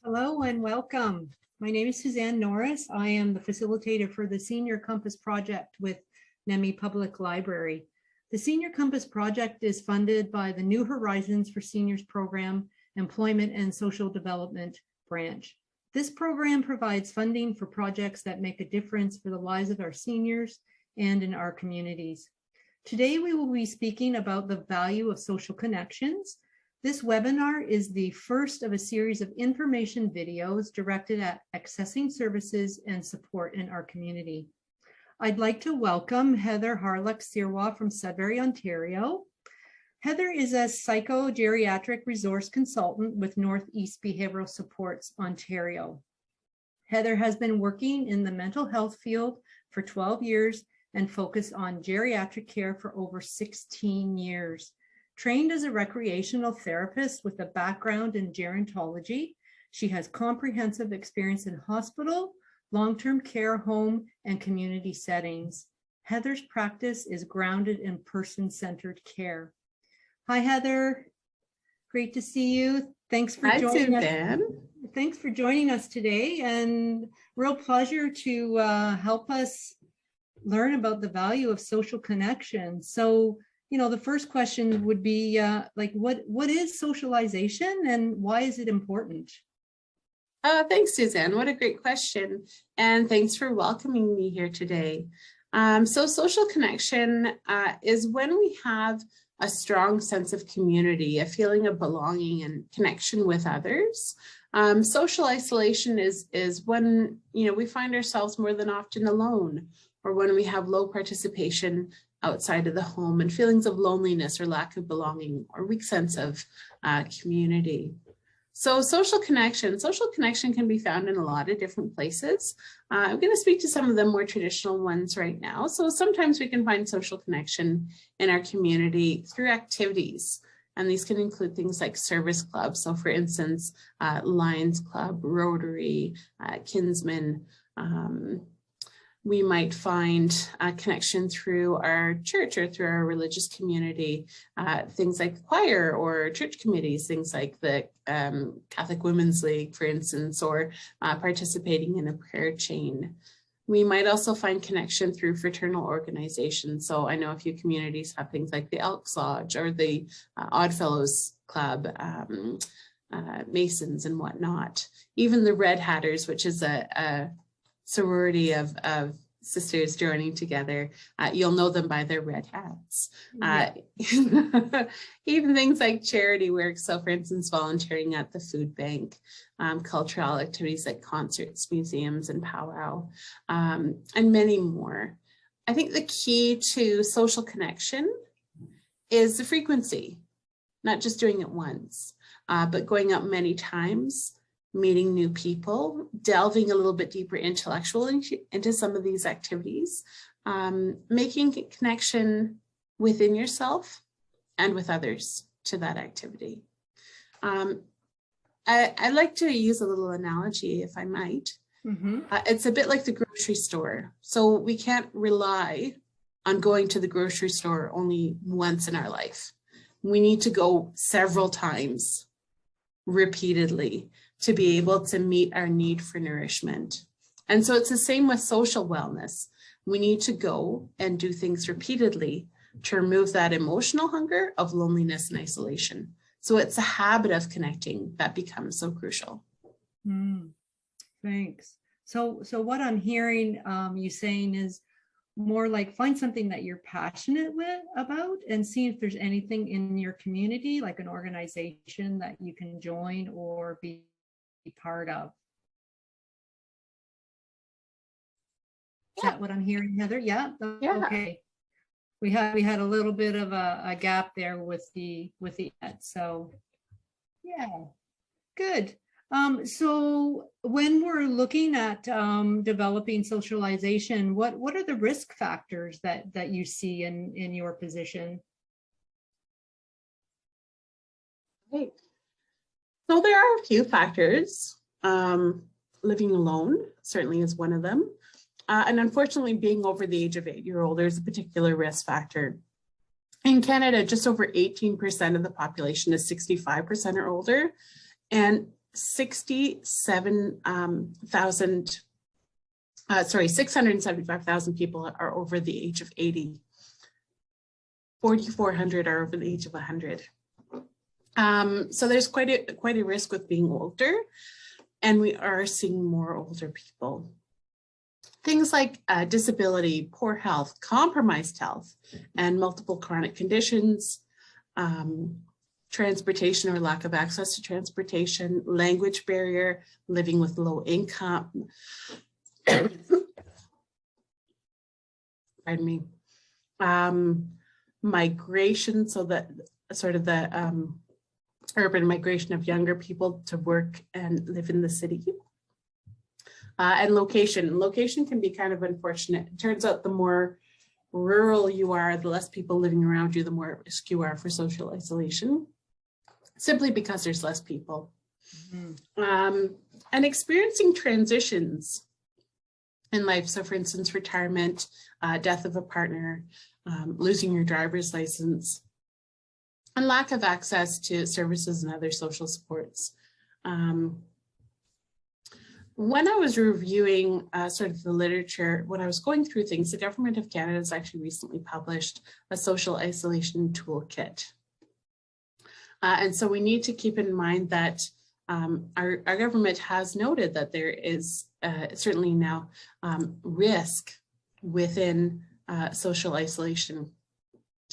Hello and welcome. My name is Suzanne Norris. I am the facilitator for the Senior Compass Project with NEMI Public Library. The Senior Compass Project is funded by the New Horizons for Seniors Program, Employment and Social Development branch. This program provides funding for projects that make a difference for the lives of our seniors and in our communities. Today, we will be speaking about the value of social connections. This webinar is the first of a series of information videos directed at accessing services and support in our community. I'd like to welcome Heather Hawrelluk-Sirois from Sudbury, Ontario. Heather is a psychogeriatric resource consultant with Northeast Behavioural Supports Ontario. Heather has been working in the mental health field for 12 years and focused on geriatric care for over 16 years. Trained as a recreational therapist with a background in gerontology, she has comprehensive experience in hospital, long-term care home, and community settings. Heather's practice is grounded in person-centered care. Hi, Heather. Great to see you. Thanks for joining us. Thanks for joining us today, and real pleasure to help us learn about the value of social connection. So, you know, the first question would be what is socialization and why is it important? Thanks, Suzanne. What a great question. And thanks for welcoming me here today. So social connection is when we have a strong sense of community, a feeling of belonging and connection with others. Social isolation is when, you know, we find ourselves more than often alone, or when we have low participation outside of the home and feelings of loneliness or lack of belonging or weak sense of community. So social connection can be found in a lot of different places. I'm going to speak to some of the more traditional ones right now. So sometimes we can find social connection in our community through activities. And these can include things like service clubs. So for instance, Lions Club, Rotary, Kinsmen. We might find a connection through our church or through our religious community, things like choir or church committees, things like the Catholic Women's League, for instance, or participating in a prayer chain. We might also find connection through fraternal organizations. So I know a few communities have things like the Elks Lodge or the Oddfellows Club, Masons and whatnot. Even the Red Hatters, which is a sorority of sisters joining together. You'll know them by their red hats. Even things like charity work. So for instance, volunteering at the food bank, cultural activities like concerts, museums, and powwow, and many more. I think the key to social connection is the frequency, not just doing it once, but going out many times, meeting new people, delving a little bit deeper intellectually into some of these activities, making a connection within yourself and with others to that activity. I like to use a little analogy, if I might. It's a bit like the grocery store. So we can't rely on going to the grocery store only once in our life. We need to go several times, repeatedly, to be able to meet our need for nourishment. And so it's the same with social wellness. We need to go and do things repeatedly to remove that emotional hunger of loneliness and isolation. So it's a habit of connecting that becomes so crucial. Thanks. So what I'm hearing you saying is more like find something that you're passionate about and see if there's anything in your community, like an organization that you can join or be part of. Is that what I'm hearing, Heather? Yeah. Okay. We had a little bit of a gap there with the ad. So yeah, good. So when we're looking at developing socialization, what are the risk factors that you see in your position? Right. So there are a few factors. Living alone certainly is one of them. And unfortunately, being over the age of 8 years old, there's a particular risk factor. In Canada, just over 18% of the population is 65% or older. And 675,000 people are over the age of 80. 4,400 are over the age of 100. So there's quite a risk with being older, and we are seeing more older people. Things like disability, poor health, compromised health, and multiple chronic conditions, transportation or lack of access to transportation, language barrier, living with low income, pardon me, migration, so that sort of the urban migration of younger people to work and live in the city. And location. Location can be kind of unfortunate. It turns out the more rural you are, the less people living around you, the more at risk you are for social isolation, simply because there's less people. Mm-hmm. And experiencing transitions in life. So for instance, retirement, death of a partner, losing your driver's license, and lack of access to services and other social supports. When I was reviewing sort of the literature, when I was going through things, the Government of Canada has actually recently published a social isolation toolkit. And so we need to keep in mind that our government has noted that there is certainly now risk within social isolation.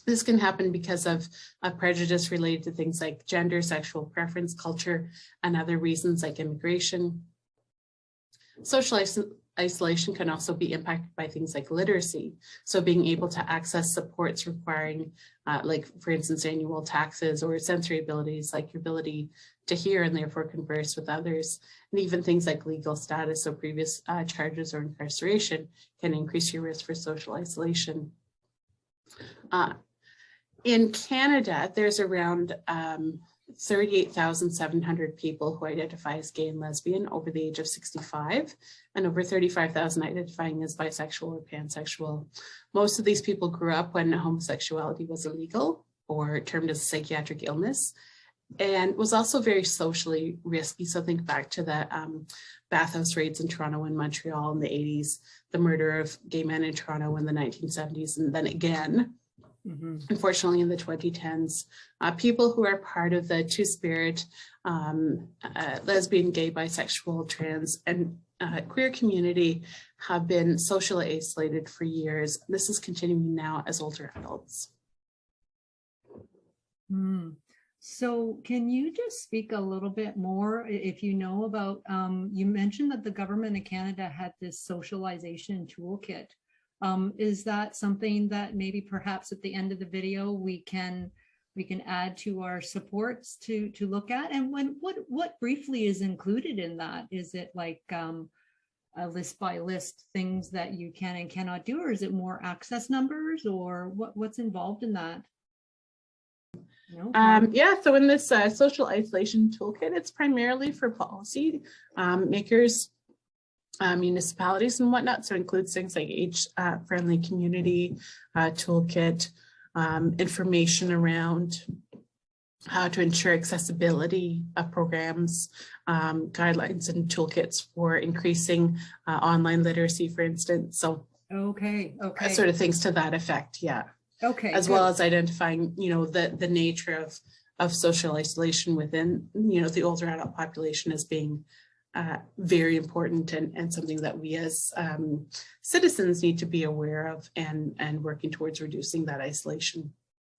This can happen because of prejudice related to things like gender, sexual preference, culture, and other reasons like immigration. Social isolation can also be impacted by things like literacy. So being able to access supports requiring, like for instance, annual taxes or sensory abilities, like your ability to hear and therefore converse with others. And even things like legal status, so previous charges or incarceration can increase your risk for social isolation. In Canada, there's around 38,700 people who identify as gay and lesbian over the age of 65, and over 35,000 identifying as bisexual or pansexual. Most of these people grew up when homosexuality was illegal or termed as a psychiatric illness, and was also very socially risky. So think back to the bathhouse raids in Toronto and Montreal in the 80s, the murder of gay men in Toronto in the 1970s, and then again, unfortunately, in the 2010s, people who are part of the two-spirit, lesbian, gay, bisexual, trans, and queer community have been socially isolated for years. This is continuing now as older adults. So can you just speak a little bit more, if you know about, you mentioned that the Government of Canada had this socialization toolkit. Is that something that maybe perhaps at the end of the video we can add to our supports to look at? And what briefly is included in that? Is it like a list by list things that you can and cannot do, or is it more access numbers, or what's involved in that? No? Yeah, so in this social isolation toolkit, it's primarily for policy makers, municipalities and whatnot. So it includes things like age-friendly community toolkit, information around how to ensure accessibility of programs, guidelines and toolkits for increasing online literacy, for instance. So okay. Sort of things to that effect, yeah. Okay. As well as identifying, the nature of social isolation within, the older adult population as being very important and something that we as citizens need to be aware of and working towards reducing that isolation.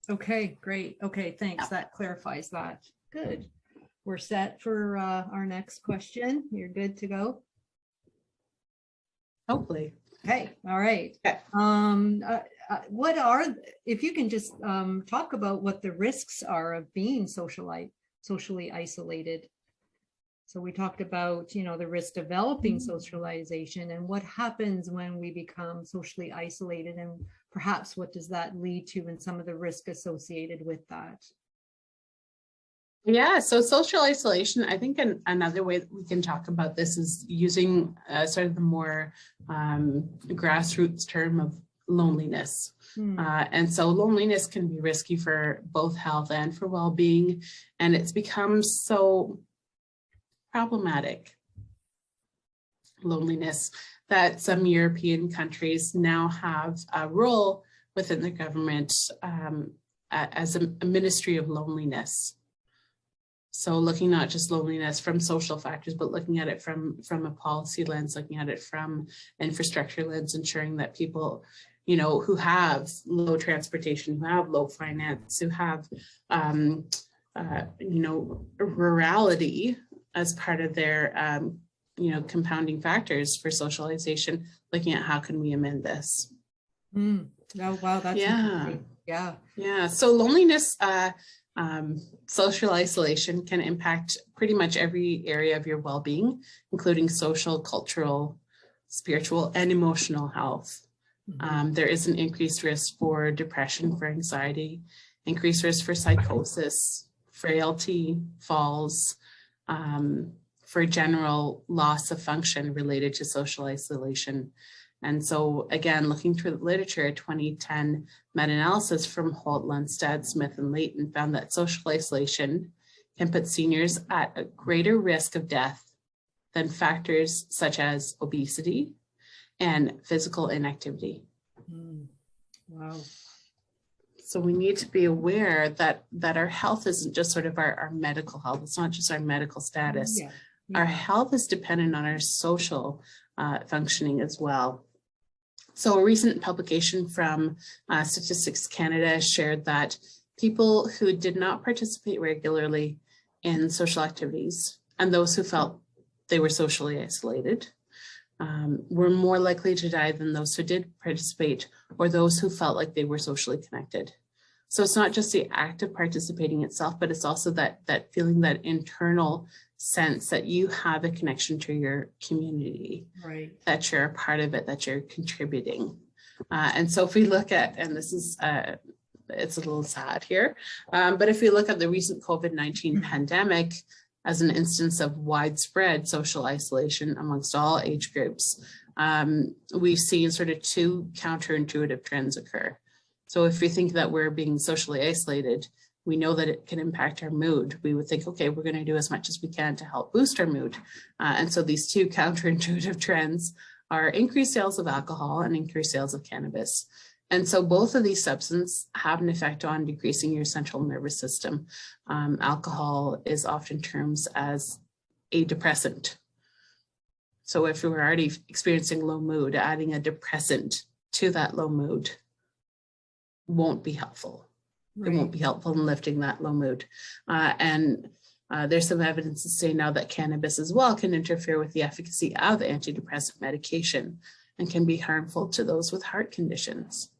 Okay, great. Okay, thanks. Yeah. That clarifies that. Good. We're set for our next question. You're good to go? Hopefully. Okay, all right. Okay. If you can just talk about what the risks are of being socially isolated. So we talked about, the risk developing socialization and what happens when we become socially isolated, and perhaps what does that lead to and some of the risk associated with that. Yeah, so social isolation, I think another way that we can talk about this is using sort of the more grassroots term of loneliness. And so loneliness can be risky for both health and for well-being. And it's become so problematic. Loneliness, that some European countries now have a role within the government as a ministry of loneliness. So looking not just loneliness from social factors, but looking at it from a policy lens, looking at it from infrastructure lens, ensuring that people, you know, who have low transportation, who have low finance, who have, you know, rurality as part of their, you know, compounding factors for socialization, looking at how can we amend this. Oh, wow, that's interesting. Yeah. So loneliness, social isolation can impact pretty much every area of your well-being, including social, cultural, spiritual, and emotional health. There is an increased risk for depression, for anxiety, increased risk for psychosis, frailty, falls, for general loss of function related to social isolation. And so again, looking through the literature, a 2010 meta-analysis from Holt, Lundstad, Smith, and Leighton found that social isolation can put seniors at a greater risk of death than factors such as obesity and physical inactivity. Wow. So we need to be aware that our health isn't just sort of our medical health. It's not just our medical status. Our health is dependent on our social functioning as well. So a recent publication from Statistics Canada shared that people who did not participate regularly in social activities and those who felt they were socially isolated were more likely to die than those who did participate or those who felt like they were socially connected. So it's not just the act of participating itself, but it's also that feeling, that internal sense that you have a connection to your community, right, that you're a part of it, that you're contributing. And so if we look at, and this is, it's a little sad here, but if we look at the recent COVID-19 pandemic as an instance of widespread social isolation amongst all age groups, we've seen sort of two counterintuitive trends occur. So if we think that we're being socially isolated, we know that it can impact our mood. We would think, okay, we're going to do as much as we can to help boost our mood. And so these two counterintuitive trends are increased sales of alcohol and increased sales of cannabis. And so both of these substances have an effect on decreasing your central nervous system. Alcohol is often termed as a depressant. So if we're already experiencing low mood, adding a depressant to that low mood won't be helpful. Right. It won't be helpful in lifting that low mood. And there's some evidence to say now that cannabis as well can interfere with the efficacy of antidepressant medication and can be harmful to those with heart conditions.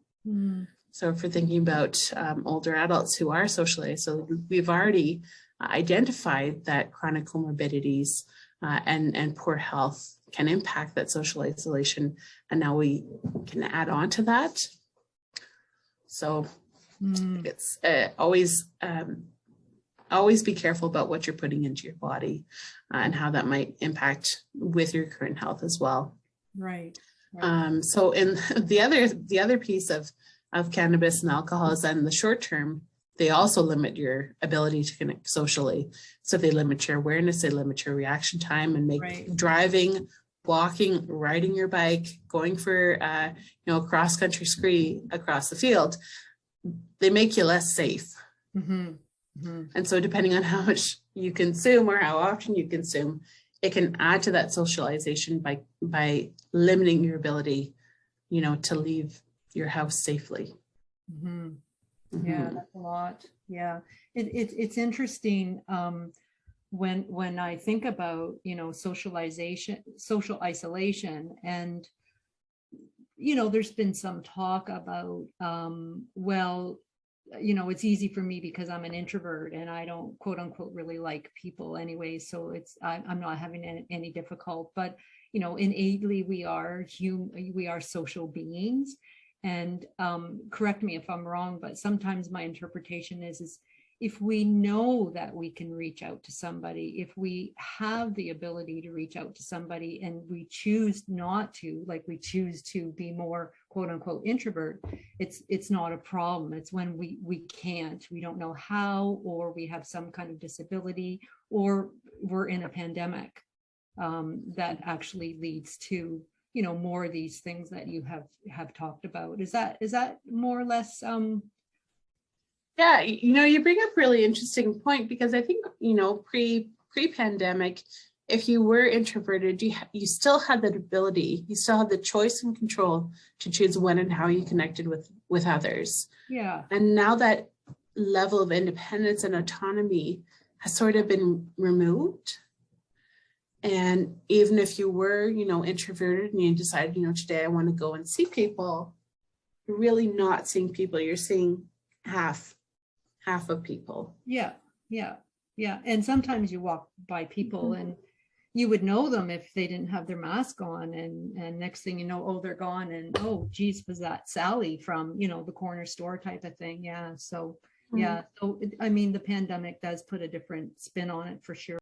So if we're thinking about older adults who are socially isolated, we've already identified that chronic comorbidities and poor health can impact that social isolation. And now we can add on to that. So it's always be careful about what you're putting into your body and how that might impact with your current health as well. Right. So in the other piece of cannabis and alcohol is that in the short term, they also limit your ability to connect socially. So they limit your awareness, they limit your reaction time, and make driving, walking, riding your bike, going for a cross-country ski across the field, they make you less safe. And so depending on how much you consume or how often you consume, it can add to that socialization by limiting your ability, to leave your house safely. Yeah, that's a lot. Yeah, it's interesting when I think about socialization, social isolation, and there's been some talk about it's easy for me because I'm an introvert and I don't quote unquote really like people anyway, so I'm not having any difficult, but innately we are social beings. And correct me if I'm wrong, but sometimes my interpretation is if we know that we can reach out to somebody, if we have the ability to reach out to somebody and we choose not to, like we choose to be more quote unquote introvert, it's not a problem. It's when we can't, we don't know how, or we have some kind of disability, or we're in a pandemic that actually leads to, you know, more of these things that you have talked about. Is that more or less? Yeah, you know, you bring up a really interesting point, because I think, you know, pre-pandemic, if you were introverted, you still had that ability, you still had the choice and control to choose when and how you connected with others. Yeah. And now that level of independence and autonomy has sort of been removed. And even if you were, you know, introverted and you decided, you know, today I want to go and see people, you're really not seeing people. You're seeing half of people. Yeah. And sometimes you walk by people and you would know them if they didn't have their mask on, and next thing you know, oh, they're gone, and oh geez, was that Sally from, you know, the corner store type of thing. Yeah. So yeah. So I mean, the pandemic does put a different spin on it for sure.